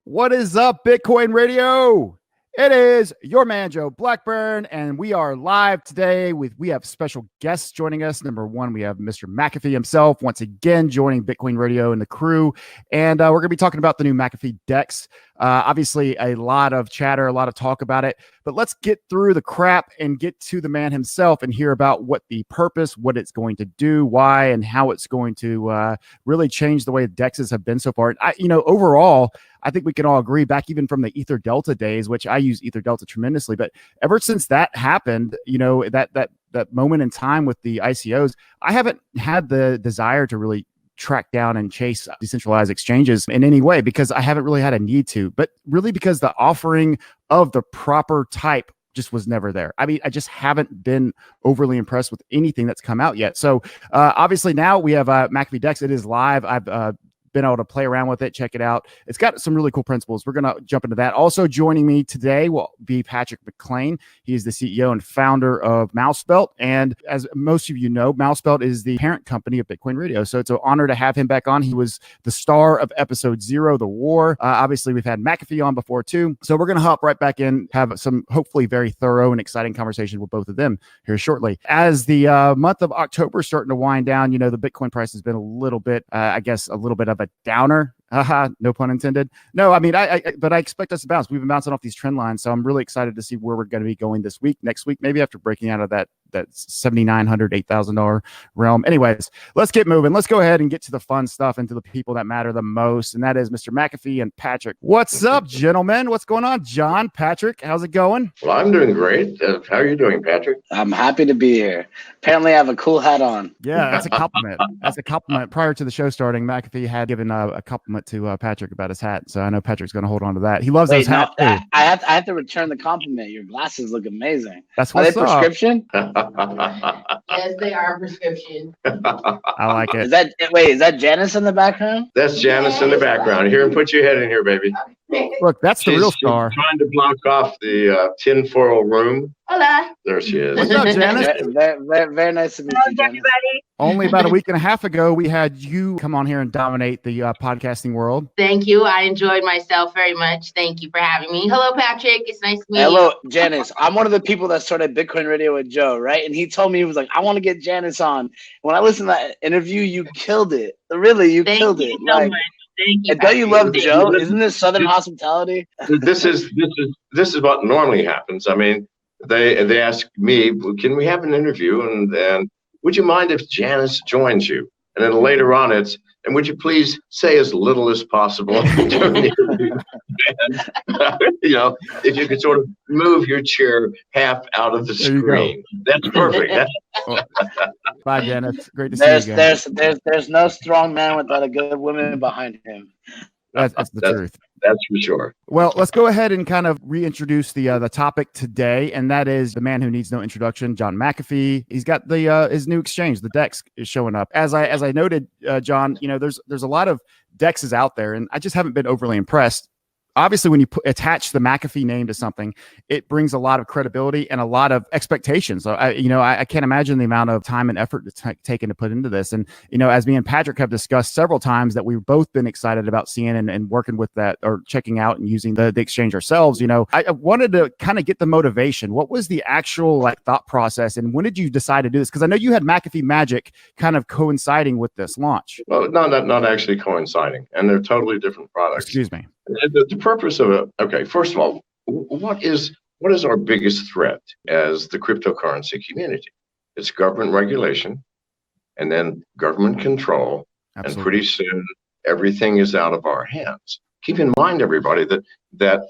What is up, Bitcoin Radio? It is your man, Joe Blackburn, and we are live today we have special guests joining us. Number one, we have Mr. McAfee himself, once again, joining Bitcoin Radio and the crew. And we're going to be talking about the new McAfeeDex. Obviously, a lot of chatter, a lot of talk about it, but let's get through the crap and get to the man himself and hear about what the purpose, what it's going to do, why, and how it's going to really change the way DEXs have been so far. Overall, I think we can all agree, back even from the Ether Delta days, which I use Ether Delta tremendously, but ever since that happened, that moment in time with the ICOs, I haven't had the desire to really track down and chase decentralized exchanges in any way, because I haven't really had a need to, but really because the offering of the proper type just was never there. I mean, I just haven't been overly impressed with anything that's come out yet. So obviously now we have McAfeeDex. It is live. I've been able to play around with it, check it out. It's got some really cool principles. We're going to jump into that. Also joining me today will be Patrick McLain. He is the CEO and founder of Mousebelt. And as most of you know, Mousebelt is the parent company of Bitcoin Radio. So it's an honor to have him back on. He was the star of episode 0, The War. Obviously, we've had McAfee on before too. So we're going to hop right back in, have some hopefully very thorough and exciting conversation with both of them here shortly. As the month of October is starting to wind down, the Bitcoin price has been a little bit, a little bit of a downer. No pun intended. No, I mean, but I expect us to bounce. We've been bouncing off these trend lines, so I'm really excited to see where we're going to be going this week, next week, maybe after breaking out of that $7,900, $8,000 realm. Anyways, let's get moving. Let's go ahead and get to the fun stuff and to the people that matter the most, and that is Mr. McAfee and Patrick. What's up, gentlemen? What's going on, John? Patrick, how's it going? Well, I'm doing great. How are you doing, Patrick? I'm happy to be here. Apparently, I have a cool hat on. Yeah, that's a compliment. That's a compliment. Prior to the show starting, McAfee had given a compliment to Patrick about his hat, so I know Patrick's going to hold on to that. He loves those hats too. I have to return the compliment. Your glasses look amazing. That's what's Are they prescription? Yes, they are prescription. I like it. Is that Janice in the background? That's Janice in the background. Here, and put your head in here, baby. Look, that's the real star. She's trying to block off the tinfoil room. Hola. There she is. What's up, Janice? Very nice to meet you, Janice. Everybody. Only about a week and a half ago, we had you come on here and dominate the podcasting world. Thank you. I enjoyed myself very much. Thank you for having me. Hello, Patrick. It's nice to meet you. Hello, Janice. I'm one of the people that started Bitcoin Radio with Joe, right? And he told me, he was like, I want to get Janice on. When I listened to that interview, you killed it. Really, you killed it. So much. Thank you. And don't you love Joe? Isn't this Southern hospitality? This is what normally happens. I mean, they ask me, can we have an interview? And would you mind if Janice joins you? And then later on, and would you please say as little as possible during the interview? And, if you could sort of move your chair half out of the screen. That's perfect. Bye, Janice. Great to see you again. There's no strong man without a good woman behind him. That's the truth. That's for sure. Well, let's go ahead and kind of reintroduce the topic today, and that is the man who needs no introduction, John McAfee. He's got his new exchange, the DEX, is showing up. As I noted, John, there's a lot of DEXs out there, and I just haven't been overly impressed. Obviously, when you attach the McAfee name to something, it brings a lot of credibility and a lot of expectations. So, I can't imagine the amount of time and effort that's taken to put into this. And, as me and Patrick have discussed several times that we've both been excited about seeing and working with that or checking out and using the exchange ourselves, I wanted to kind of get the motivation. What was the actual thought process, and when did you decide to do this? Because I know you had McAfee Magic kind of coinciding with this launch. Well, not actually coinciding, and they're totally different products. Excuse me. The purpose of it, okay, first of all, what is our biggest threat as the cryptocurrency community? It's government regulation, and then government control. Absolutely. And pretty soon everything is out of our hands. Keep in mind, everybody, that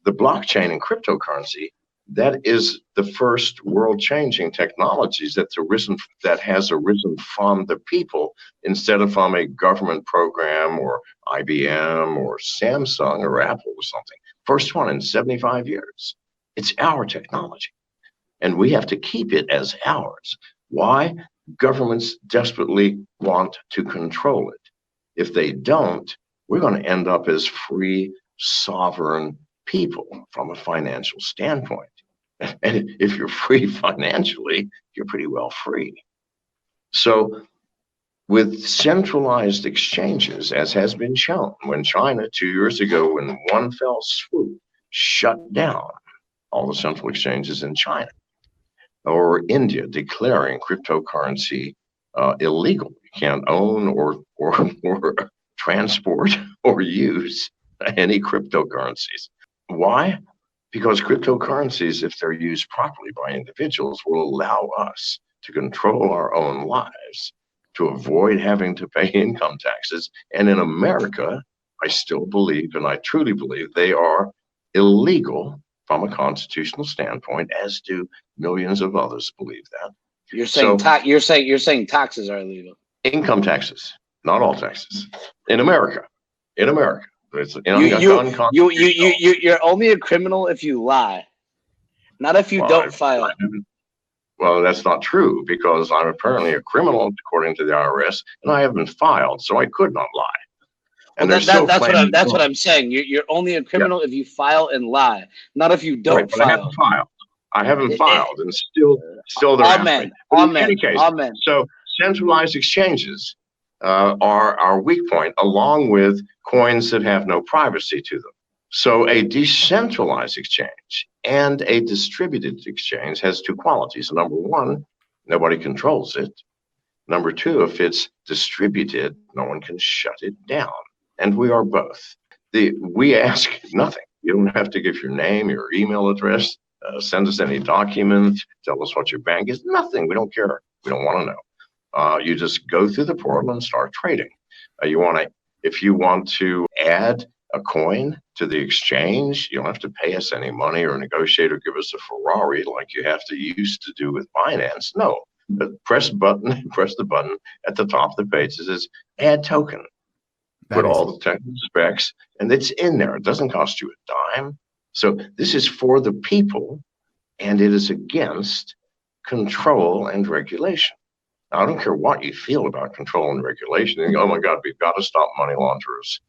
the blockchain and cryptocurrency, that is the first world-changing technologies that has arisen from the people instead of from a government program or IBM or Samsung or Apple or something. First one in 75 years. It's our technology, and we have to keep it as ours. Why? Governments desperately want to control it. If they don't, we're going to end up as free, sovereign people from a financial standpoint. And if you're free financially, you're pretty well free. So with centralized exchanges, as has been shown, when China 2 years ago, in one fell swoop, shut down all the central exchanges in China, or India declaring cryptocurrency illegal. You can't own or transport or use any cryptocurrencies. Why? Because cryptocurrencies, if they're used properly by individuals, will allow us to control our own lives, to avoid having to pay income taxes. And in America, I still believe, and I truly believe, they are illegal from a constitutional standpoint, as do millions of others believe that. You're saying you're saying taxes are illegal. Income taxes, not all taxes, in America. In America, it's you're only a criminal if you lie, not if you don't file. Well, that's not true, because I'm apparently a criminal according to the IRS, and I haven't filed, so I could not lie. And that's what I'm saying. You're only a criminal if you file and lie, not if you don't file. I haven't filed. I haven't filed, and still they're amen. In any case, amen. So centralized exchanges are our weak point, along with coins that have no privacy to them. So a decentralized exchange and a distributed exchange has two qualities. Number one, nobody controls it. Number two, if it's distributed, no one can shut it down. And we are both. We ask nothing. You don't have to give your name, your email address, send us any document, tell us what your bank is. Nothing. We don't care. We don't want to know. You just go through the portal and start trading. If you want to add a coin to the exchange, you don't have to pay us any money or negotiate or give us a Ferrari like you have to used to do with Binance. No. Press the button at the top of the page that says add token. Put all the technical specs, and it's in there. It doesn't cost you a dime. So this is for the people, and it is against control and regulation. Now, I don't care what you feel about control and regulation. And, oh my God, we've got to stop money launderers.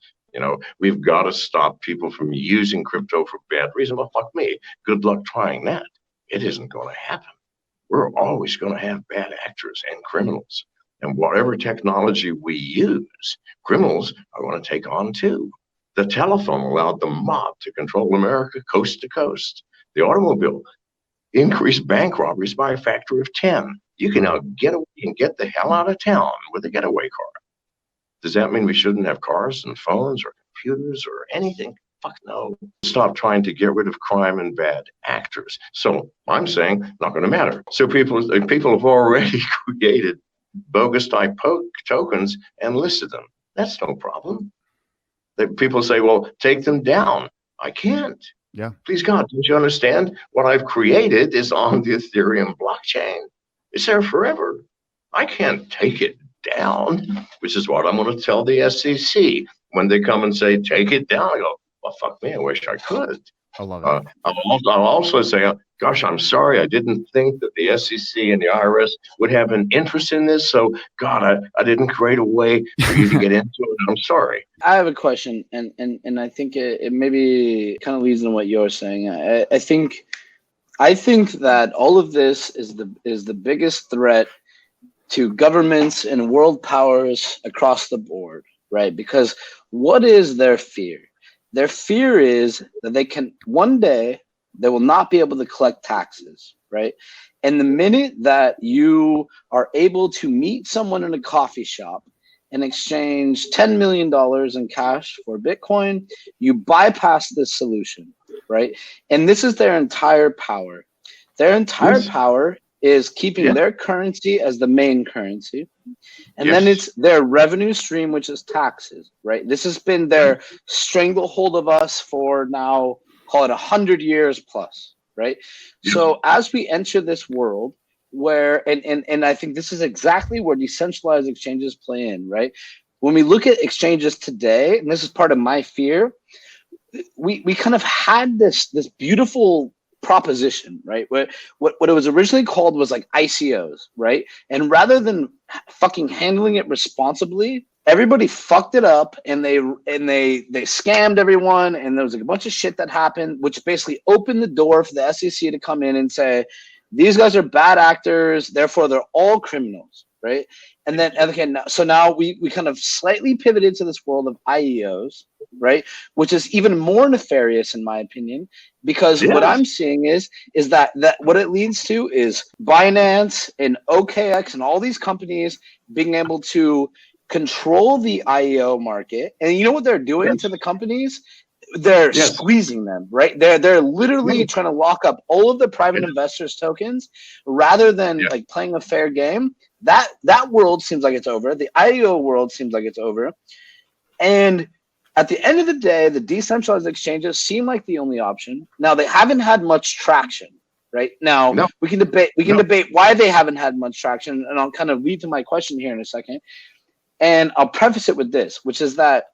We've got to stop people from using crypto for bad reason. Well, fuck me. Good luck trying that. It isn't going to happen. We're always going to have bad actors and criminals. And whatever technology we use, criminals are going to take on too. The telephone allowed the mob to control America coast to coast. The automobile increased bank robberies by a factor of 10. You can now get away and get the hell out of town with a getaway car. Does that mean we shouldn't have cars and phones or computers or anything? Fuck no. Stop trying to get rid of crime and bad actors. So I'm saying not going to matter. So people have already created bogus type tokens and listed them. That's no problem. People say, well, take them down. I can't. Yeah. Please God, don't you understand? What I've created is on the Ethereum blockchain. It's there forever. I can't take it down, which is what I'm going to tell the SEC when they come and say, take it down. I go, well, fuck me, I wish I could. I love it. I'll also say, gosh, I'm sorry. I didn't think that the SEC and the IRS would have an interest in this. So, God, I didn't create a way for you to get into it. I'm sorry. I have a question, and I think it maybe kind of leads into what you're saying. I think that all of this is the biggest threat to governments and world powers across the board, right? Because what is their fear? Their fear is that one day they will not be able to collect taxes, right? And the minute that you are able to meet someone in a coffee shop and exchange $10 million in cash for Bitcoin, you bypass this solution, right? And this is their entire power. Their entire power is keeping their currency as the main currency. And then it's their revenue stream, which is taxes, right? This has been their stranglehold of us for now, call it 100 years plus, right? So as we enter this world where, and I think this is exactly where decentralized exchanges play in, right? When we look at exchanges today, and this is part of my fear, we kind of had this beautiful proposition, right? What it was originally called was like ICOs, right? And rather than fucking handling it responsibly, everybody fucked it up and they scammed everyone, and there was like a bunch of shit that happened, which basically opened the door for the SEC to come in and say, these guys are bad actors, therefore they're all criminals, right? And then so now we kind of slightly pivoted to this world of IEOs, right? Which is even more nefarious in my opinion, because what I'm seeing is that what it leads to is Binance and OKX and all these companies being able to control the IEO market. And you know what they're doing to the companies? They're squeezing them, right? They're literally trying to lock up all of the private investors' tokens rather than like playing a fair game. That world seems like it's over. The IEO world seems like it's over. And at the end of the day, the decentralized exchanges seem like the only option. Now they haven't had much traction, right? Now we can debate why they haven't had much traction, and I'll kind of lead to my question here in a second. And I'll preface it with this, which is that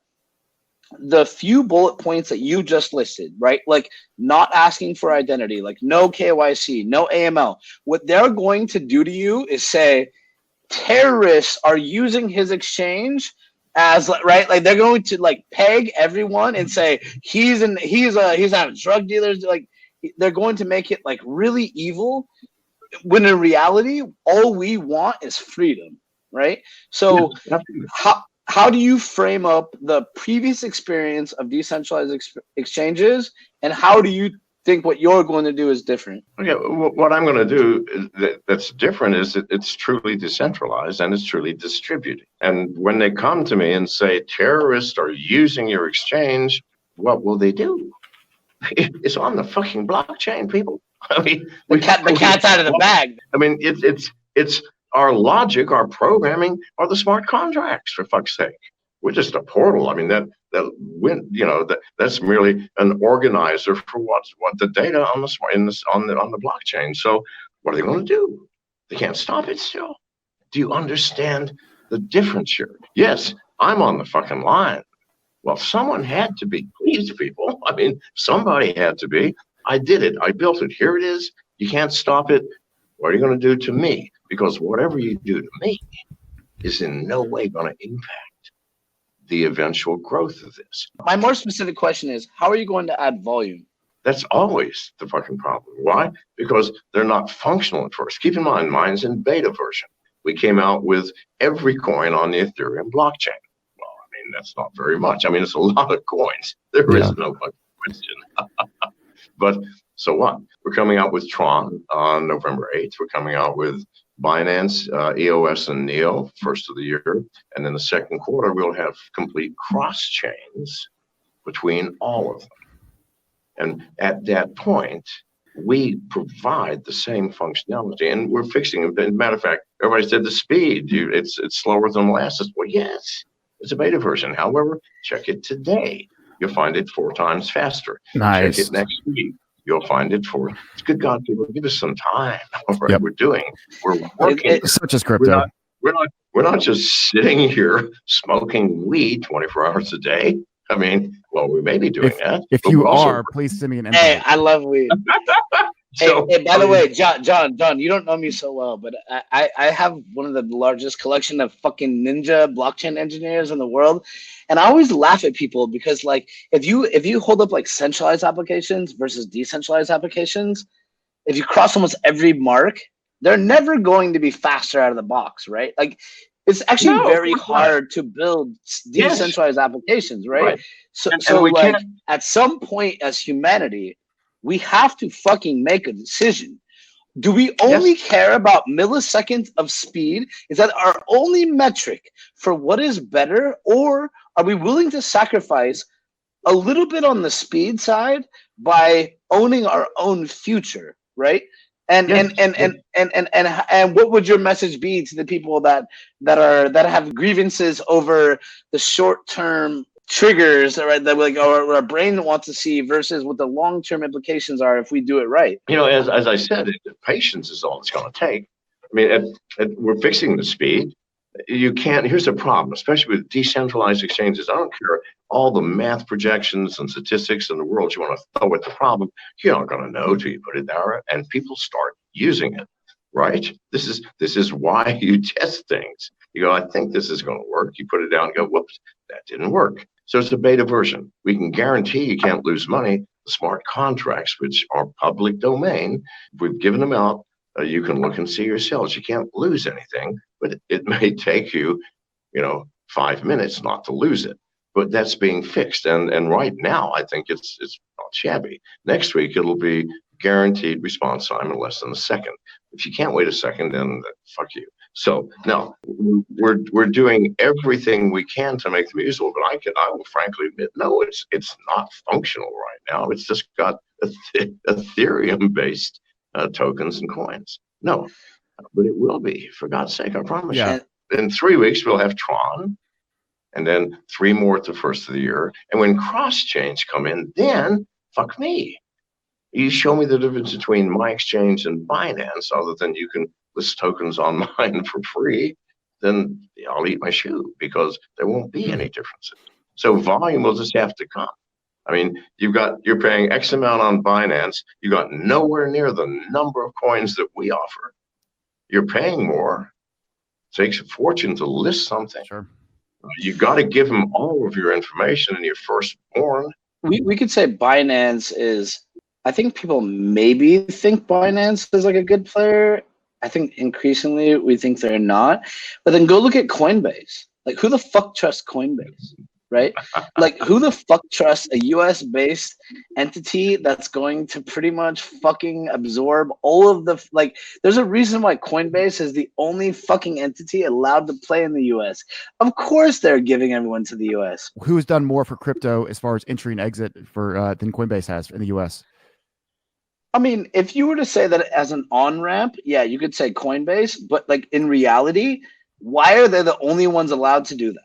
the few bullet points that you just listed, right? Like not asking for identity, like no KYC, no AML. What they're going to do to you is say terrorists are using his exchange as, right? Like they're going to like peg everyone and say he's not drug dealers. Like they're going to make it like really evil, when in reality, all we want is freedom, right? So how do you frame up the previous experience of decentralized exchanges, and how do you think what you're going to do is different? Okay, what I'm going to do that's different is it's truly decentralized and it's truly distributed. And when they come to me and say terrorists are using your exchange, what will they do? It's on the fucking blockchain, people. I mean, the cat's out of the bag. I mean, it's our logic, our programming are the smart contracts, for fuck's sake. We're just a portal. I mean, that's merely an organizer for what the data on the blockchain. So what are they going to do? They can't stop it still. Do you understand the difference here? Yes, I'm on the fucking line. Well, someone had to be. Please, people. I mean, somebody had to be. I did it. I built it. Here it is. You can't stop it. What are you going to do to me? Because whatever you do to me is in no way going to impact the eventual growth of this. My more specific question is, how are you going to add volume? That's always the fucking problem. Why? Because they're not functional at first. Keep in mind, mine's in beta version. We came out with every coin on the Ethereum blockchain. Well, I mean, that's not very much. I mean, it's a lot of coins. There is no fucking question. But so what? We're coming out with TRON on November 8th. We're coming out with Binance, EOS, and NEO, first of the year. And in the second quarter, we'll have complete cross chains between all of them. And at that point, we provide the same functionality, and we're fixing it. As a matter of fact, everybody said the speed, it's slower than molasses. Well, yes, it's a beta version. However, check it today. You'll find it 4 times faster. Nice. Check it next week. You'll find it for, good God, people, give us some time. Right? We're working. Such as crypto. We're not just sitting here smoking weed 24 hours a day. I mean, well, we may be doing that. If you are, please send me an invite. Hey, I love weed. Hey, by the way, John, you don't know me so well, but I have one of the largest collection of fucking ninja blockchain engineers in the world. And I always laugh at people because, like, if you hold up like centralized applications versus decentralized applications, if you cross almost every mark, they're never going to be faster out of the box, right? Like, it's actually very hard to build decentralized applications, right? So like, at some point as humanity, we have to fucking make a decision. Do we only care about milliseconds of speed? Is that our only metric for what is better? Or are we willing to sacrifice a little bit on the speed side by owning our own future, right? And what would your message be to the people that have grievances over the short-term triggers, right, that like our brain wants to see versus what the long-term implications are if we do it right? You know, as I said, patience is all it's going to take. I mean, we're fixing the speed. You can't. Here's the problem, especially with decentralized exchanges. I don't care all the math projections and statistics in the world you want to throw at the problem. You're not going to know till you put it there, and people start using it. Right? This is why you test things. You go, I think this is going to work. You put it down and go, whoops, that didn't work. So it's a beta version. We can guarantee you can't lose money. The smart contracts, which are public domain, we've given them out You can look and see yourselves. You can't lose anything, but it may take you, 5 minutes not to lose it. But that's being fixed, and right now I think it's not shabby. Next week it'll be guaranteed response time in less than a second. If you can't wait a second, then fuck you. So no, we're doing everything we can to make them usable, but I will frankly admit, no, it's not functional right now. It's just got Ethereum based tokens and coins. No, but it will be, for God's sake, I promise you. In 3 weeks we'll have TRON, and then 3 more at the first of the year. And when cross chains come in, then fuck me. You show me the difference between my exchange and Binance, other than you can list tokens on mine for free, then I'll eat my shoe, because there won't be any differences. So volume will just have to come. I mean, you're paying X amount on Binance. You got nowhere near the number of coins that we offer. You're paying more. It takes a fortune to list something. Sure. You got to give them all of your information and your firstborn. We could say Binance is, I think people maybe think Binance is like a good player. I think increasingly we think they're not. But then go look at Coinbase. Like, who the fuck trusts Coinbase? Right? Like, who the fuck trusts a US-based entity that's going to pretty much fucking absorb all of the, like, there's a reason why Coinbase is the only fucking entity allowed to play in the US. Of course they're giving everyone to the US. Who's done more for crypto as far as entry and exit for than Coinbase has in the US? I mean, if you were to say that as an on-ramp, yeah, you could say Coinbase, but like in reality, why are they the only ones allowed to do that?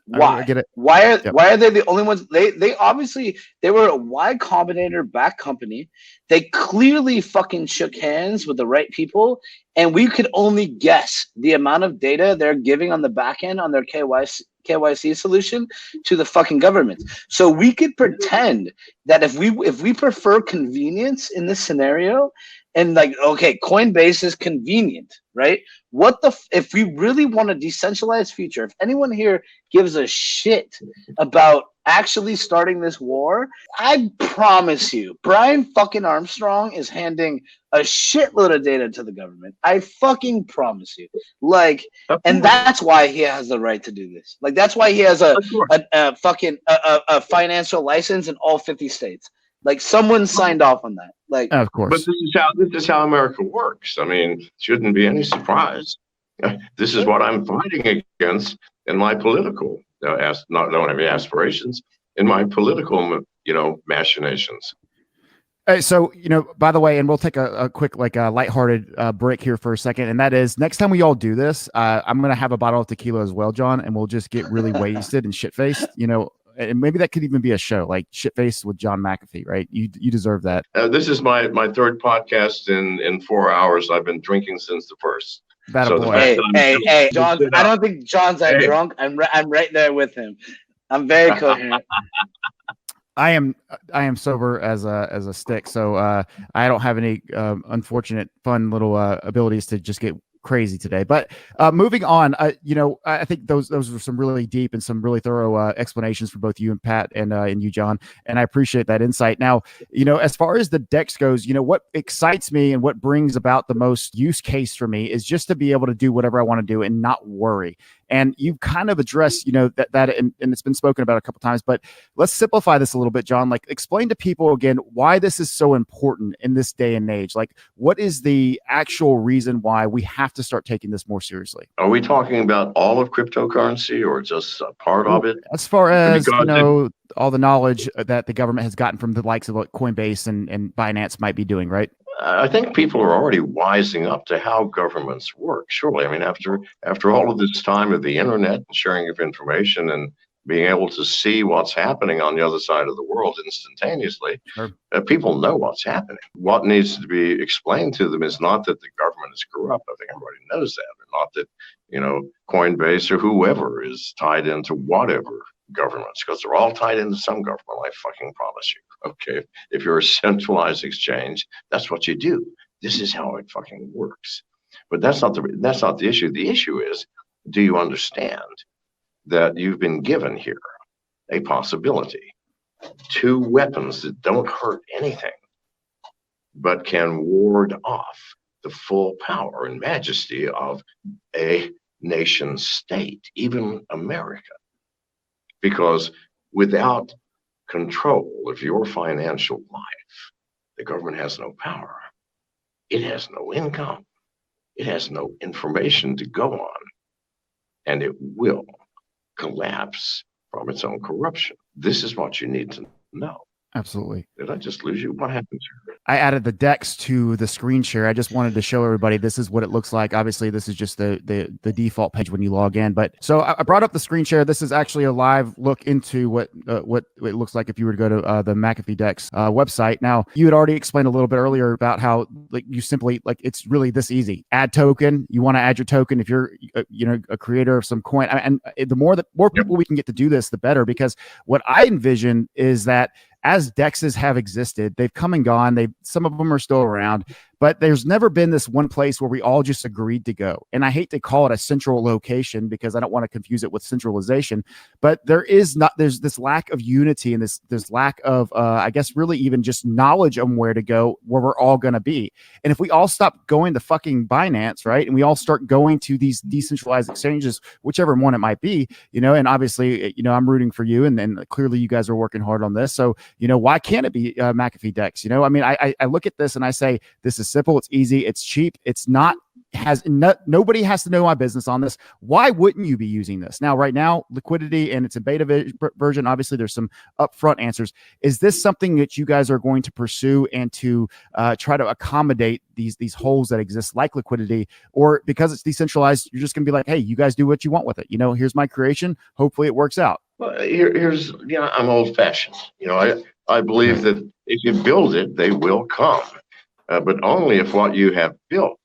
Why? I get it. Why are they the only ones? They obviously, they were a Y Combinator backed company. They clearly fucking shook hands with the right people, and we could only guess the amount of data they're giving on the back end on their KYC solution to the fucking government. So we could pretend that if we prefer convenience in this scenario, and like, okay, Coinbase is convenient, right? What the if we really want a decentralized future, if anyone here gives a shit about actually starting this war, I promise you, Brian fucking Armstrong is handing a shitload of data to the government. I fucking promise you. Like, and that's why he has the right to do this. Like, that's why he has a financial license in all 50 states. Like, someone signed off on that. Like, of course. But this is how America works. I mean, shouldn't be any surprise. This is what I'm fighting against in my political, don't have any aspirations, in my political, machinations. So, by the way, and we'll take a quick, lighthearted break here for a second. And that is, next time we all do this, I'm going to have a bottle of tequila as well, John, and we'll just get really wasted and shit-faced, and maybe that could even be a show, like Shit-Faced with John McAfee, right? You deserve that. This is my third podcast in 4 hours. I've been drinking since the first. Hey, John, I don't think John's that drunk. I'm right there with him. I'm very coherent. I am sober as a stick, so I don't have any unfortunate fun little abilities to just get crazy today. But moving on, I think those were some really deep and some really thorough explanations for both you and Pat and you, John, and I appreciate that insight. Now, as far as the DEX goes, what excites me and what brings about the most use case for me is just to be able to do whatever I want to do and not worry. And you've kind of addressed, that and it's been spoken about a couple times, but let's simplify this a little bit, John. Like, explain to people again why this is so important in this day and age. Like, what is the actual reason why we have to start taking this more seriously? Are we talking about all of cryptocurrency or just a part of it? As far as, all the knowledge that the government has gotten from the likes of what Coinbase and Binance might be doing, right? I think people are already wising up to how governments work. Surely, I mean, after all of this time of the internet and sharing of information and being able to see what's happening on the other side of the world instantaneously, sure. People know what's happening. What needs to be explained to them is not that the government is corrupt. I think everybody knows that. Or not that, Coinbase or whoever is tied into whatever governments, because they're all tied into some government, I fucking promise you. Okay, if you're a centralized exchange, that's what you do. This is how it fucking works. But that's not the issue. The issue is, do you understand that you've been given here a possibility, 2 weapons that don't hurt anything, but can ward off the full power and majesty of a nation state, even America. Because without control of your financial life, the government has no power. It has no income. It has no information to go on. And it will collapse from its own corruption. This is what you need to know. Absolutely. Did I just lose you? What happened here? I added the decks to the screen share. I just wanted to show everybody this is what it looks like. Obviously, this is just the default page when you log in. But so I brought up the screen share. This is actually a live look into what it looks like if you were to go to the McAfeeDex website. Now, you had already explained a little bit earlier about how like you simply like it's really this easy. Add token. You want to add your token if you're a creator of some coin. And the more people we can get to do this, the better. Because what I envision is that as DEXs have existed, they've come and gone. Some of them are still around, but there's never been this one place where we all just agreed to go. And I hate to call it a central location because I don't want to confuse it with centralization, but there's this lack of unity and this lack of, I guess, really even just knowledge on where to go, where we're all going to be. And if we all stop going to fucking Binance, right, and we all start going to these decentralized exchanges, whichever one it might be, and obviously, I'm rooting for you, and then clearly you guys are working hard on this. So, why can't it be McAfeeDex? I mean, I look at this and I say, this is simple, it's easy, it's cheap, nobody has to know my business on this. Why wouldn't you be using this? Now, right now, liquidity and it's a beta version. Obviously, there's some upfront answers. Is this something that you guys are going to pursue and to try to accommodate these holes that exist, like liquidity, or because it's decentralized, you're just going to be like, hey, you guys do what you want with it. Here's my creation. Hopefully, it works out. Well, here's I'm old-fashioned. I believe that if you build it, they will come, but only if what you have built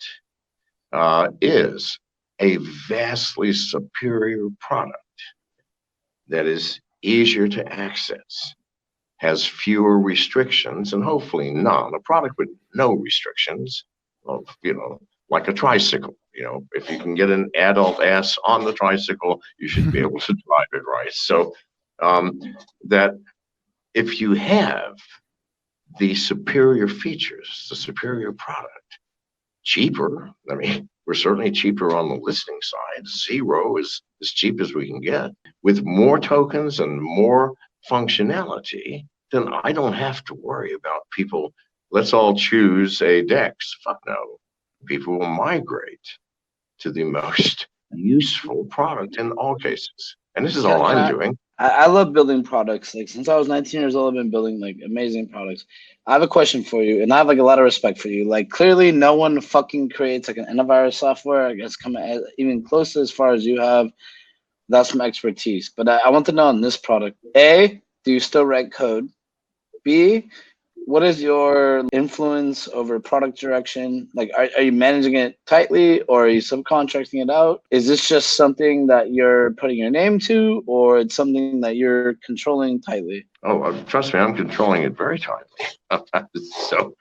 is a vastly superior product that is easier to access, has fewer restrictions, and hopefully none. A product with no restrictions, like a tricycle. If you can get an adult ass on the tricycle, you should be able to drive it, right? So that if you have the superior features, the superior product, cheaper, I mean, we're certainly cheaper on the listing side. Zero is as cheap as we can get. With more tokens and more functionality, then I don't have to worry about people, let's all choose a DEX. Fuck no. People will migrate to the most useful product in all cases. And this is all I'm doing. I love building products. Like since I was 19 years old, I've been building like amazing products. I have a question for you, and I have like a lot of respect for you. Like clearly no one fucking creates like an antivirus software, I guess, coming even close to as far as you have. That's some expertise. But I want to know on this product, A, do you still write code? B, what is your influence over product direction? Like, are you managing it tightly, or are you subcontracting it out? Is this just something that you're putting your name to, or it's something that you're controlling tightly? Oh, trust me, I'm controlling it very tightly. So,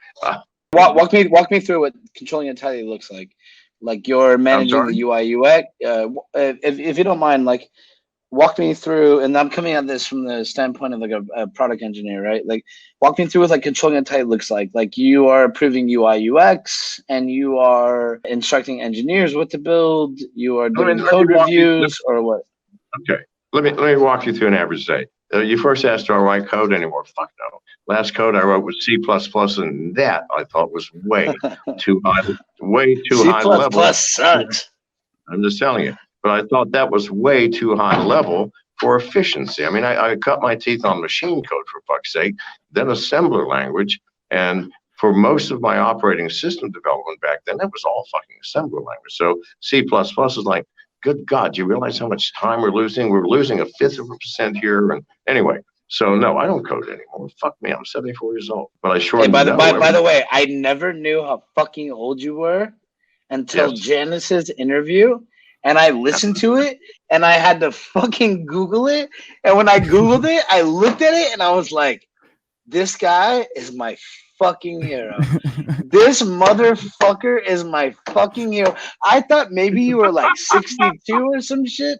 walk me through what controlling it tightly looks like. Like you're managing the UI UX. If you don't mind, like, walk me through, and I'm coming at this from the standpoint of like a product engineer, right? Like walk me through what like controlling a tight looks like. Like you are approving UI UX and you are instructing engineers what to build. You are doing code reviews or what? Okay, let me walk you through an average day. You first asked, do I write code anymore? Fuck no. Last code I wrote was C++, and that I thought was way too high, high level. C++ sucks. I'm just telling you. But I thought that was way too high level for efficiency. I mean, I cut my teeth on machine code, for fuck's sake, then assembler language. And for most of my operating system development back then, that was all fucking assembler language. So C++ is like, good God, do you realize how much time we're losing? We're losing 1/5% here. And anyway, so no, I don't code anymore. Fuck me, I'm 74 years old. But I sure by the way, I never knew how fucking old you were until Janice's interview. And I listened to it, and I had to fucking Google it. And when I Googled it, I looked at it, and I was like, this guy is my fucking hero. This motherfucker is my fucking hero. I thought maybe you were like 62 or some shit.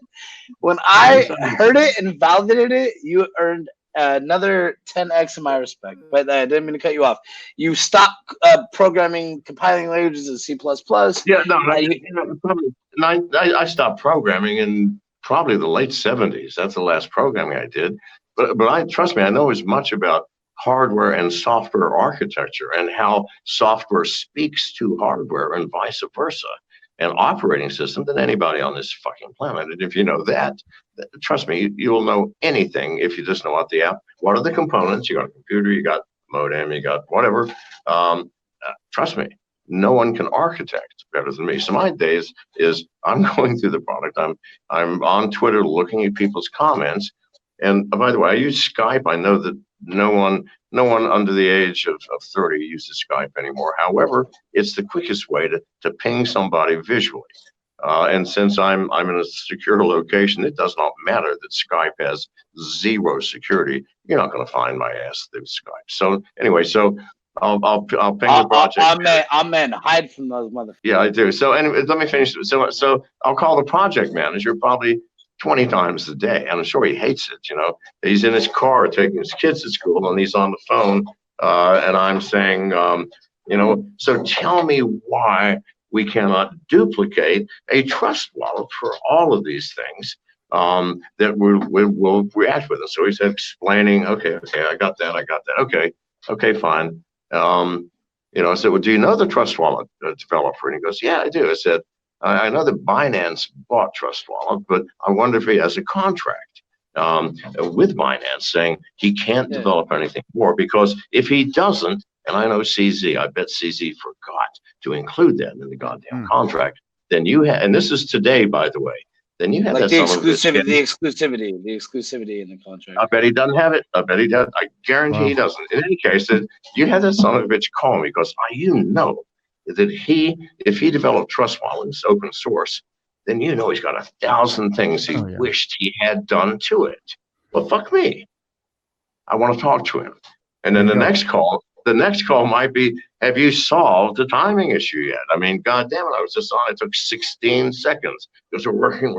When I heard it and validated it, you earned another 10x in my respect. But I didn't mean to cut you off. You stopped programming, compiling languages in C++. Yeah, no, I stopped programming in probably the late 70s. That's the last programming I did. But trust me, I know as much about hardware and software architecture and how software speaks to hardware and vice versa, and operating system than anybody on this fucking planet. And if you know that, trust me, you'll know anything if you just know what the app, what are the components. You got a computer, you got modem, you got whatever. Trust me, no one can architect better than me. So my days is I'm going through the product. I'm on Twitter looking at people's comments. And by the way, I use Skype. I know that no one under the age of 30 uses Skype anymore. However, it's the quickest way to ping somebody visually. And since I'm in a secure location, it does not matter that Skype has 0 security. You're not going to find my ass through Skype. So anyway, so I'll ping the project. Amen. Hide from those motherfuckers. Yeah, I do. So anyway, let me finish. So I'll call the project manager probably 20 times a day. And I'm sure he hates it. You know, he's in his car taking his kids to school and he's on the phone. And I'm saying, you know, so tell me why we cannot duplicate a trust wallet for all of these things that will react with us. So he's explaining, okay, I got that. Okay, fine. You know, I said, well, do you know the trust wallet developer? And he goes, yeah, I do. I said, I know that Binance bought Trust Wallet, but I wonder if he has a contract with Binance saying he can't develop anything more, because if he doesn't, and I know CZ, I bet CZ forgot to include that in the goddamn contract, then you have, and this is today, by the way, then you have like that the exclusivity in the contract. I bet he doesn't have it. I bet he does. I guarantee he doesn't. In any case, you have that son of a bitch call me, because you know that if he developed Trust Wallet, it's open source, then you know he's got 1,000 things he wished he had done to it. Well, fuck me. I want to talk to him. And then the next call might be, have you solved the timing issue yet? I mean, God damn it, I was just on, it took 16 seconds because we're working.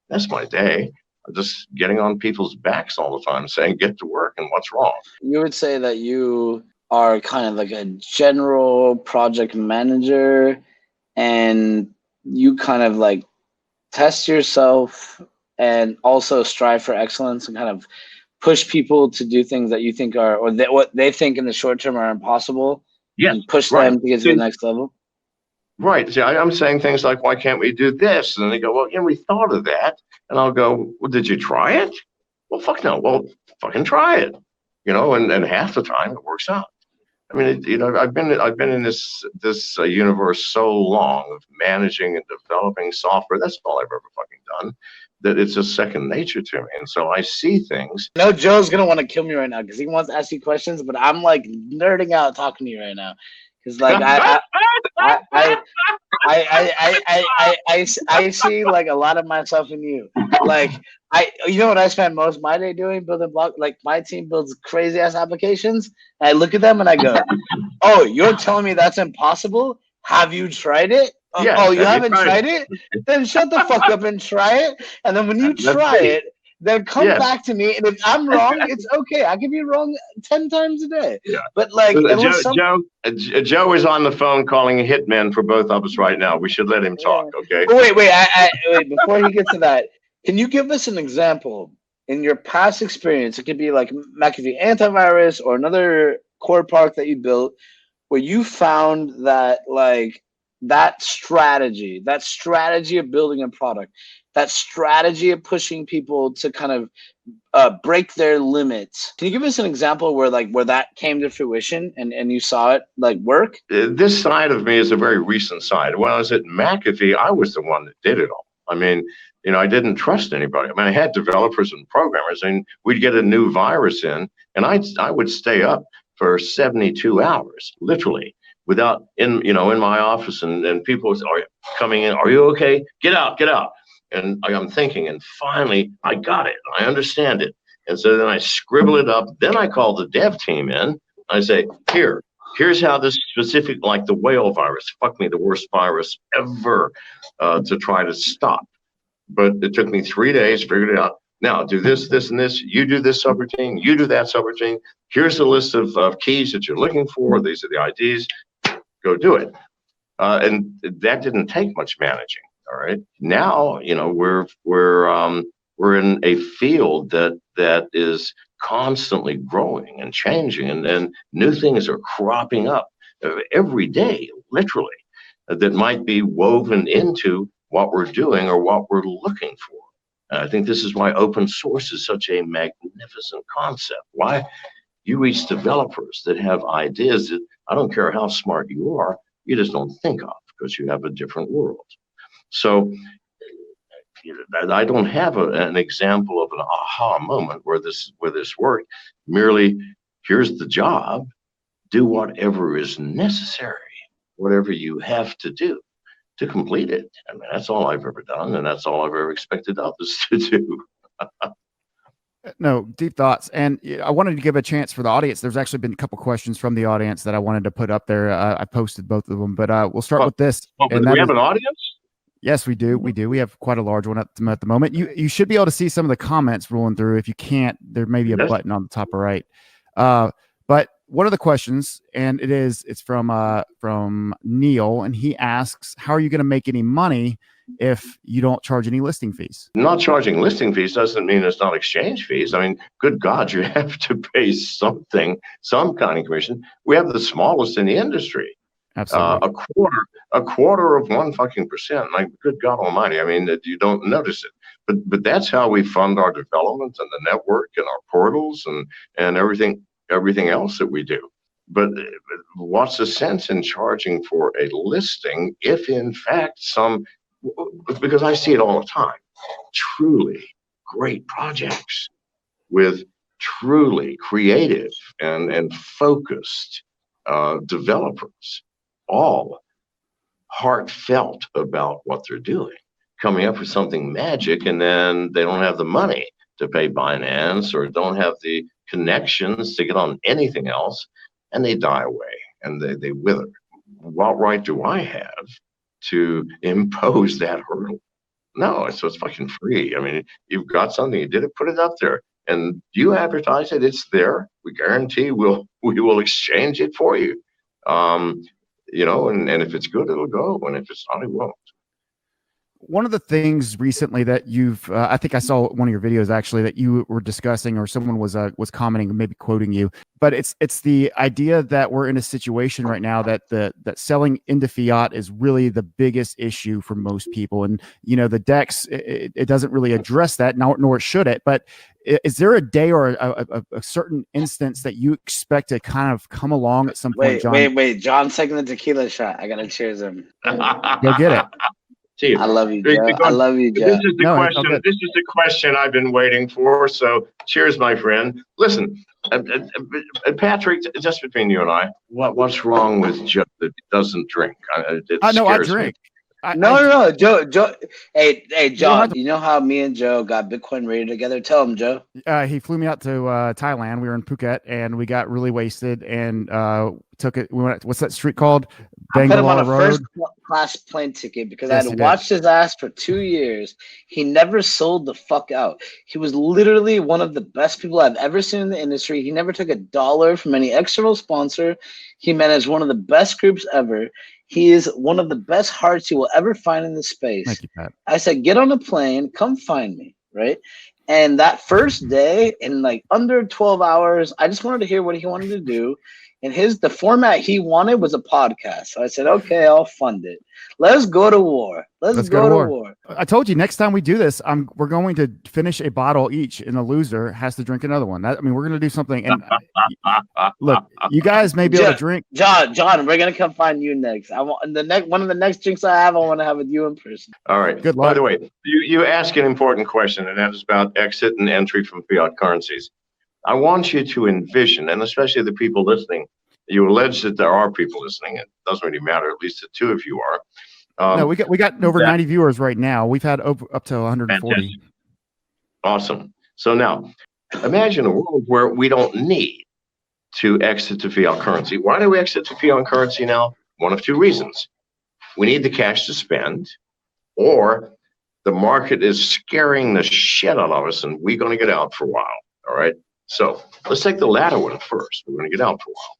That's my day. I'm just getting on people's backs all the time saying, get to work and what's wrong. You would say that you are kind of like a general project manager, and you kind of like test yourself and also strive for excellence and kind of push people to do things that you think are, or what they think in the short term are impossible. Yes, and push them to get to the next level. Right. See, I'm saying things like, why can't we do this? And they go, well, we thought of that. And I'll go, well, did you try it? Well, fuck no. Well, fucking try it. You know, and half the time it works out. I mean, you know, I've been in this universe so long of managing and developing software. That's all I've ever fucking done. That it's just second nature to me. And so I see things. No, Joe's gonna want to kill me right now because he wants to ask you questions, but I'm like nerding out talking to you right now. Because like I see like a lot of myself in you. Like you know what I spend most of my day doing? Building like my team builds crazy ass applications. And I look at them and I go, oh, you're telling me that's impossible? Have you tried it? Yes, oh, you haven't tried it? Then shut the fuck up and try it. And then when you try it, then come back to me. And if I'm wrong, it's okay. I can be wrong 10 times a day. Yeah. But like, Joe is on the phone calling a hitman for both of us right now. We should let him talk, okay? Wait. Wait. Before he gets to that, can you give us an example in your past experience? It could be like McAfee antivirus or another core product that you built where you found that like that strategy of building a product, that strategy of pushing people to kind of break their limits. Can you give us an example where that came to fruition and you saw it like work? This side of me is a very recent side. When I was at McAfee, I was the one that did it all. I mean, you know, I didn't trust anybody. I mean, I had developers and programmers, and we'd get a new virus in, and I would stay up for 72 hours, literally, without in my office, and people are coming in. Are you okay? Get out. And I'm thinking, and finally I got it. I understand it. And so then I scribble it up. Then I call the dev team in. I say, here's how this specific, like the whale virus, fuck me, the worst virus ever to try to stop. But it took me 3 days, figured it out. Now do this, this, and this. You do this subroutine. You do that subroutine. Here's the list of keys that you're looking for. These are the IDs. Go do it. And that didn't take much managing. All right. Now, we're in a field that is constantly growing and changing, and new things are cropping up every day, literally, that might be woven into what we're doing or what we're looking for. And I think this is why open source is such a magnificent concept. Why you reach developers that have ideas that I don't care how smart you are, you just don't think of because you have a different world. So I don't have an example of an aha moment where this worked. Merely, here's the job, do whatever is necessary, whatever you have to do to complete it. I mean, that's all I've ever done, and that's all I've ever expected others to do. No, deep thoughts. And I wanted to give a chance for the audience. There's actually been a couple questions from the audience that I wanted to put up there. I posted both of them, but we'll start with this. Do we have an audience? Yes, we do. We do. We have quite a large one at the moment. You should be able to see some of the comments rolling through. If you can't, there may be a button on the top right. But one of the questions, and it's from Neil, and he asks, how are you going to make any money if you don't charge any listing fees? Not charging listing fees doesn't mean it's not exchange fees. I mean, good God, you have to pay something, some kind of commission. We have the smallest in the industry. Absolutely. A quarter of 1% like, good God almighty. I mean, that you don't notice it, but that's how we fund our development and the network and our portals and everything else that we do. But what's the sense in charging for a listing if in fact because I see it all the time, truly great projects with truly creative and focused developers, all heartfelt about what they're doing, coming up with something magic, and then they don't have the money to pay Binance or don't have the connections to get on anything else, and they die away and they wither. What right do I have to impose that hurdle? No, it's fucking free. I mean, you've got something, you did it, put it up there, and you advertise it, it's there. We guarantee we will exchange it for you. And if it's good, it'll go, and if it's not, it won't. One of the things recently that you've, I think I saw one of your videos actually that you were discussing, or someone was commenting, maybe quoting you, but it's the idea that we're in a situation right now that that selling into fiat is really the biggest issue for most people. And, the DEX, it doesn't really address that, nor should it. But is there a day or a certain instance that you expect to kind of come along at some point, John? Wait. John's taking the tequila shot. I got to cheers him. Go get it. Cheers. I love you, Joe. I love you, Joe. This is the question. This is the question I've been waiting for. So, cheers, my friend. Listen, Patrick, just between you and I, what's wrong with Joe that doesn't drink? I drink. No, Joe. Hey, John. You know how me and Joe got Bitcoin Radio together? Tell him, Joe. He flew me out to Thailand. We were in Phuket, and we got really wasted and took it. We went. What's that street called? Bangalore Road. I put him on a first-class plane ticket because I had watched his ass for 2 years. He never sold the fuck out. He was literally one of the best people I've ever seen in the industry. He never took $1 from any external sponsor. He managed one of the best groups ever. He is one of the best hearts you will ever find in this space. Thank you, Pat. I said, get on a plane, come find me, right? And that first day, in like under 12 hours, I just wanted to hear what he wanted to do. And the format he wanted was a podcast. So I said, okay, I'll fund it. Let's go to war. Let's go to war. I told you next time we do this, we're going to finish a bottle each, and the loser has to drink another one. We're going to do something. And look, you guys may be able to drink. John, we're going to come find you next. I want one of the next drinks I want to have with you in person. All right. Good luck. By the way, you ask an important question, and that is about exit and entry from fiat currencies. I want you to envision, and especially the people listening, you allege that there are people listening. It doesn't really matter. At least the two of you are. No, we got over 90 viewers right now. We've had up to 140. Fantastic. Awesome. So now, imagine a world where we don't need to exit to fiat currency. Why do we exit to fiat currency now? One of two reasons. We need the cash to spend, or The market is scaring the shit out of us, and we're going to get out for a while. All right. So let's take the latter one first. We're going to get out for a while.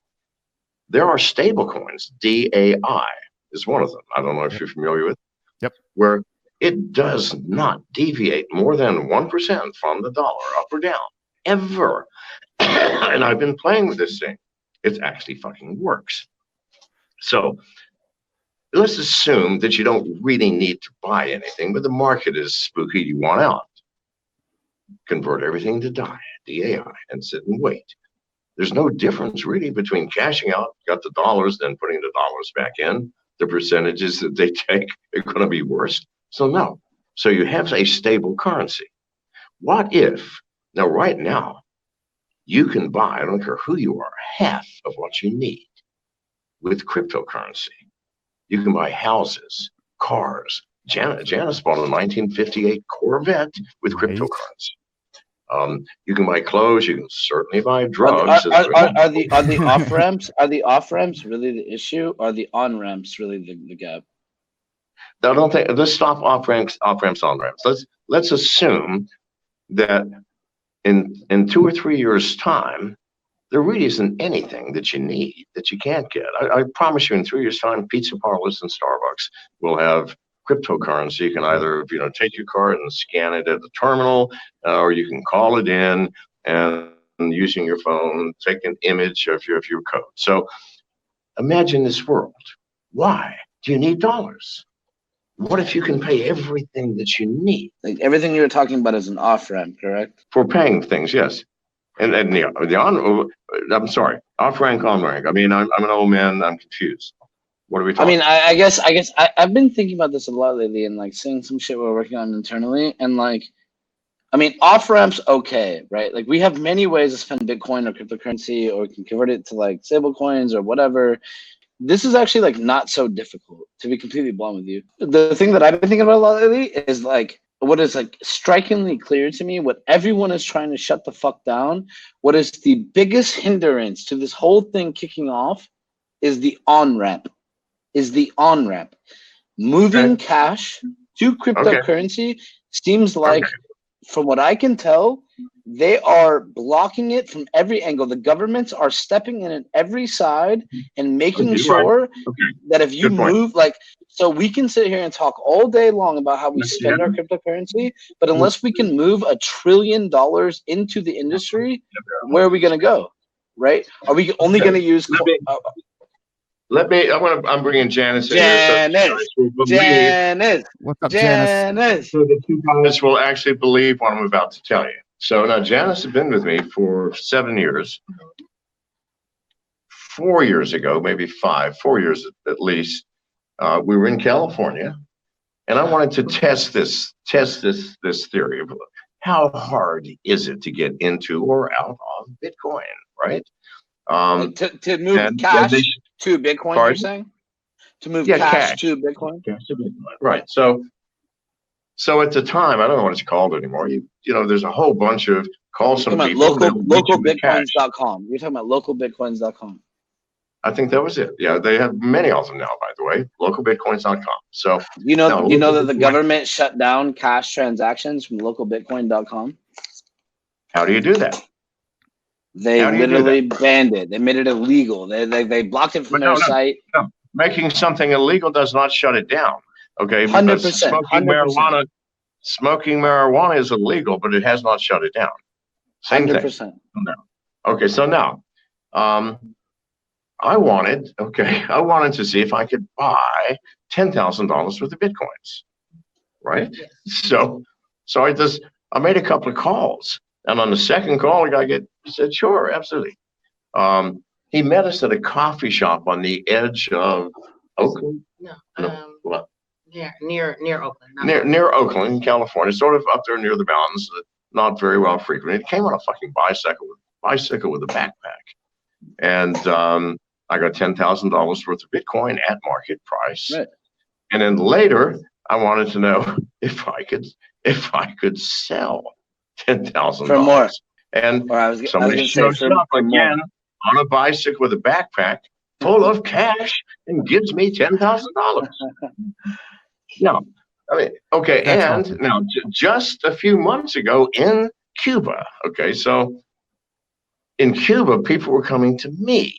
There are stable coins. DAI is one of them. I don't know if you're familiar with. Yep. Where it does not deviate more than 1% from the dollar, up or down, ever. And I've been playing with this thing. It actually fucking works. So let's assume that you don't really need to buy anything, but the market is spooky. You want out. Convert everything to DAI, and sit and wait. There's no difference really between cashing out, got the dollars, then putting the dollars back in. The percentages that they take are going to be worse. So no. So you have a stable currency. What if, now right now, you can buy, I don't care who you are, half of what you need with cryptocurrency. You can buy houses, cars. Janice bought a 1958 Corvette with cryptocurrency. You can buy clothes. You can certainly buy drugs. Are the off ramps? Are the off ramps really the issue? Or are the on ramps really the gap? I don't think. Let's stop off ramps, on ramps. Let's assume that in 2 or 3 years' time, there really isn't anything that you need that you can't get. I promise you, in 3 years' time, pizza parlors and Starbucks will have cryptocurrency. You can either take your card and scan it at the terminal, or you can call it in and using your phone take an image of your code. So imagine this world. Why do you need dollars? What if you can pay everything that you need? Like everything you were talking about is an off ramp, correct? For paying things, yes. And the on, I'm sorry, off rank, on rank. I mean, I'm an old man. I'm confused. What are we talking? I mean, I guess I've been thinking about this a lot lately, and like seeing some shit we're working on internally, and like, I mean, off ramps, okay, right? Like we have many ways to spend Bitcoin or cryptocurrency, or we can convert it to like stable coins or whatever. This is actually like not so difficult, to be completely blunt with you. The thing that I've been thinking about a lot lately is like what is like strikingly clear to me, what everyone is trying to shut the fuck down, what is the biggest hindrance to this whole thing kicking off is the on-ramp. Moving cash to cryptocurrency seems like, from what I can tell, they are blocking it from every angle. The governments are stepping in at every side and making sure that if you move, like, so we can sit here and talk all day long about how we spend our cryptocurrency, but unless we can move $1 trillion into the industry, where are we going to go? Right? Are we only going to use? I'm bringing Janice in here. Janice. What's up, Janice? So the two guys will actually believe what I'm about to tell you. So now Janice has been with me for 7 years. 4 years ago, maybe 4 years at least, we were in California, and I wanted to test this theory of how hard is it to get into or out of Bitcoin, right? To move cash to Bitcoin, you're saying? To move cash to Bitcoin? Cash to Bitcoin, right. So at the time, I don't know what it's called anymore. You know, there's a whole bunch of some people. Localbitcoins.com. You're talking about localbitcoins.com. I think that was it. Yeah, they have many of them now, by the way. Localbitcoins.com. So you know that the government shut down cash transactions from localbitcoin.com. How do you do that? They literally banned it. They made it illegal. They blocked it from their site. No. Making something illegal does not shut it down. Okay, 100%. Smoking marijuana is illegal, but it has not shut it down. Same 100%. thing. No. Okay, so now, I wanted to see if I could buy $10,000 worth of Bitcoins, right? So I made a couple of calls, and on the second call, the guy said, "Sure, absolutely." He met us at a coffee shop on the edge of Oakland. What? Yeah, near Oakland. Near Oakland, California, sort of up there near the mountains, not very well frequented. He came on a fucking bicycle with a backpack, and I got $10,000 worth of Bitcoin at market price. Right. And then later, I wanted to know if I could sell $10,000 for more. And somebody shows up again on a bicycle with a backpack full of cash and gives me $10,000. Now, I mean, okay, That's and awesome. now just a few months ago in Cuba, okay, so in Cuba, people were coming to me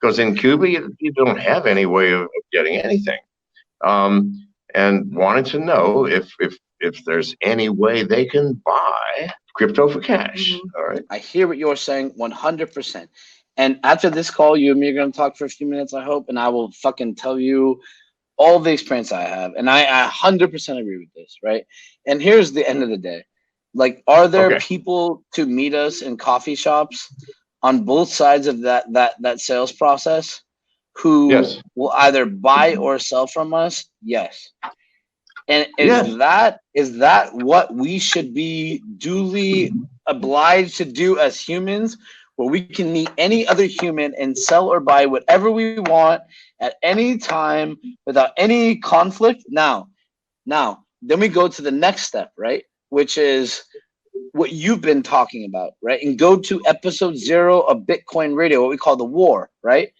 because in Cuba, you don't have any way of getting anything, and wanted to know if there's any way they can buy crypto for cash. All right. I hear what you're saying 100%. And after this call, you and me are going to talk for a few minutes, I hope, and I will fucking tell you all the experience I have. And I 100% agree with this, right? And here's the end of the day. Like, are there people to meet us in coffee shops on both sides of that sales process who will either buy or sell from us? Yes. And is that what we should be duly obliged to do as humans, where we can meet any other human and sell or buy whatever we want at any time without any conflict? Now, then we go to the next step, right? Which is what you've been talking about, right? And go to episode 0 of Bitcoin Radio, what we call the war, right?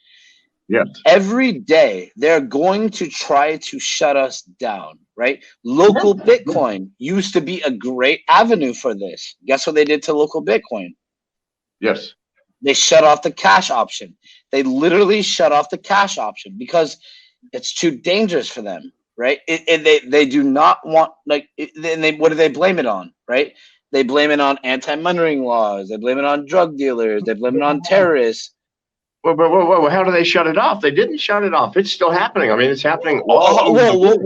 Yes. Every day they're going to try to shut us down, right? Local Bitcoin used to be a great avenue for this. Guess what they did to local Bitcoin? Yes. They shut off the cash option. They literally shut off the cash option because it's too dangerous for them, right? They do not want, like, what do they blame it on, right? They blame it on anti-money laws. They blame it on drug dealers. They blame it on terrorists. Well, how do they shut it off? They didn't shut it off. It's still happening. I mean, it's happening all over the world.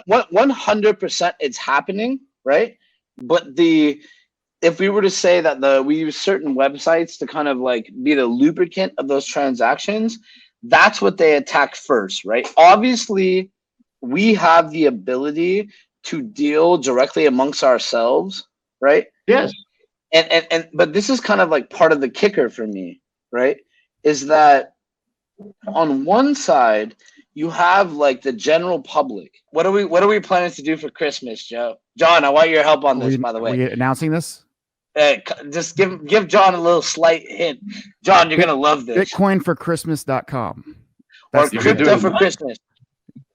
What 100% it's happening, right? But if we were to say that we use certain websites to kind of like be the lubricant of those transactions, that's what they attack first, right? Obviously, we have the ability to deal directly amongst ourselves, right? Yes. But this is kind of like part of the kicker for me, right? Is that on one side you have like the general public. What are we planning to do for Christmas, Joe? John, I want your help on this, by the way. Are we announcing this? Just give John a little slight hint. John, you're gonna love this. Bitcoinforchristmas.com. Or crypto for Christmas.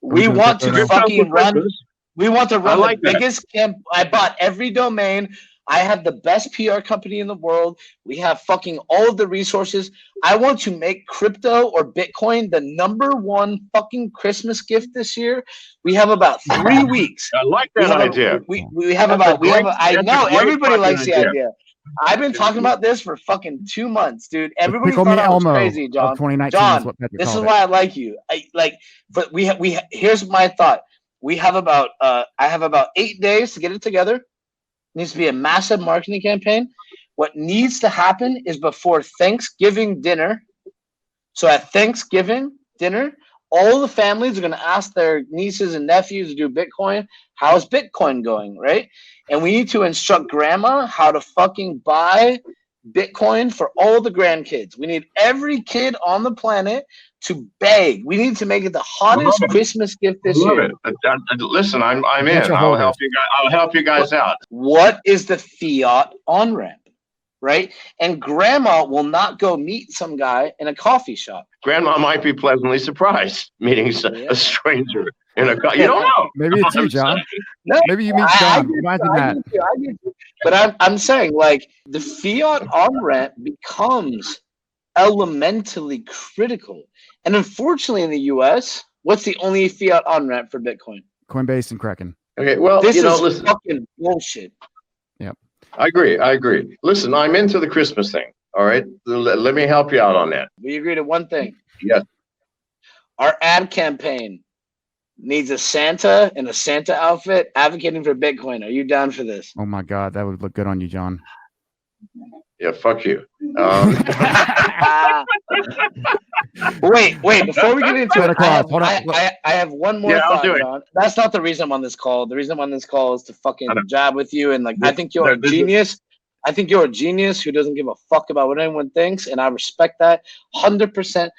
We want to fucking run. We want to run the biggest camp. I bought every domain. I have the best PR company in the world. We have fucking all of the resources. I want to make crypto or Bitcoin the #1 fucking Christmas gift this year. We have about 3 weeks. I like that idea. I know everybody likes the idea. I've been talking about this for fucking 2 months, dude. Everybody thought I was crazy, John. 2019 John, is what this is why I like you. But here's my thought. I have about 8 days to get it together. It needs to be a massive marketing campaign. What needs to happen is before Thanksgiving dinner. So at Thanksgiving dinner, all the families are going to ask their nieces and nephews to do Bitcoin. How's Bitcoin going, right? And we need to instruct grandma how to fucking buy Bitcoin for all the grandkids. We need every kid on the planet to beg. We need to make it the hottest Christmas gift this year. Listen, I'm in. I'll help you guys out. What is the fiat on-ramp, right? And grandma will not go meet some guy in a coffee shop. Grandma might be pleasantly surprised meeting a stranger in a you don't know. Maybe it's you, John. No, maybe you meet John. Imagine that. But I'm saying, like, the fiat on-ramp becomes elementally critical. And unfortunately, in the U.S., what's the only fiat on-ramp for Bitcoin? Coinbase and Kraken. Okay, well, this is fucking bullshit. Yep. I agree. Listen, I'm into the Christmas thing. All right, let me help you out on that. We agree to one thing. Yes. Our ad campaign needs a Santa in a Santa outfit advocating for Bitcoin. Are you down for this? Oh my God, that would look good on you, John. Yeah, fuck you. Wait, before we get into it, I have one more thought, I'll do John. That's not the reason I'm on this call. The reason I'm on this call is to fucking jab with you. And I think you're a genius. I think you're a genius who doesn't give a fuck about what anyone thinks. And I respect that 100%.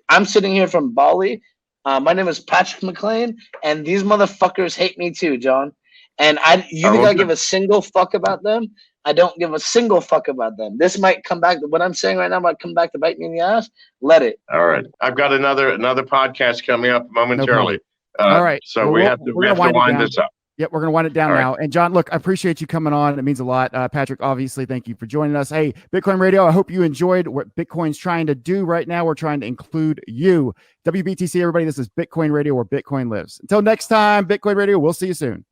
I'm sitting here from Bali. My name is Patrick McLain. And these motherfuckers hate me too, John. And you think I give a single fuck about them? I don't give a single fuck about them. This might come back. What I'm saying right now might come back to bite me in the ass. Let it. All right. I've got another podcast coming up momentarily. All right. So we have to wind this up. Yep, we're going to wind it down All right. now. And John, look, I appreciate you coming on. It means a lot. Patrick, obviously, thank you for joining us. Hey, Bitcoin Radio, I hope you enjoyed what Bitcoin's trying to do right now. We're trying to include you. WBTC, everybody, this is Bitcoin Radio, where Bitcoin lives. Until next time, Bitcoin Radio, we'll see you soon.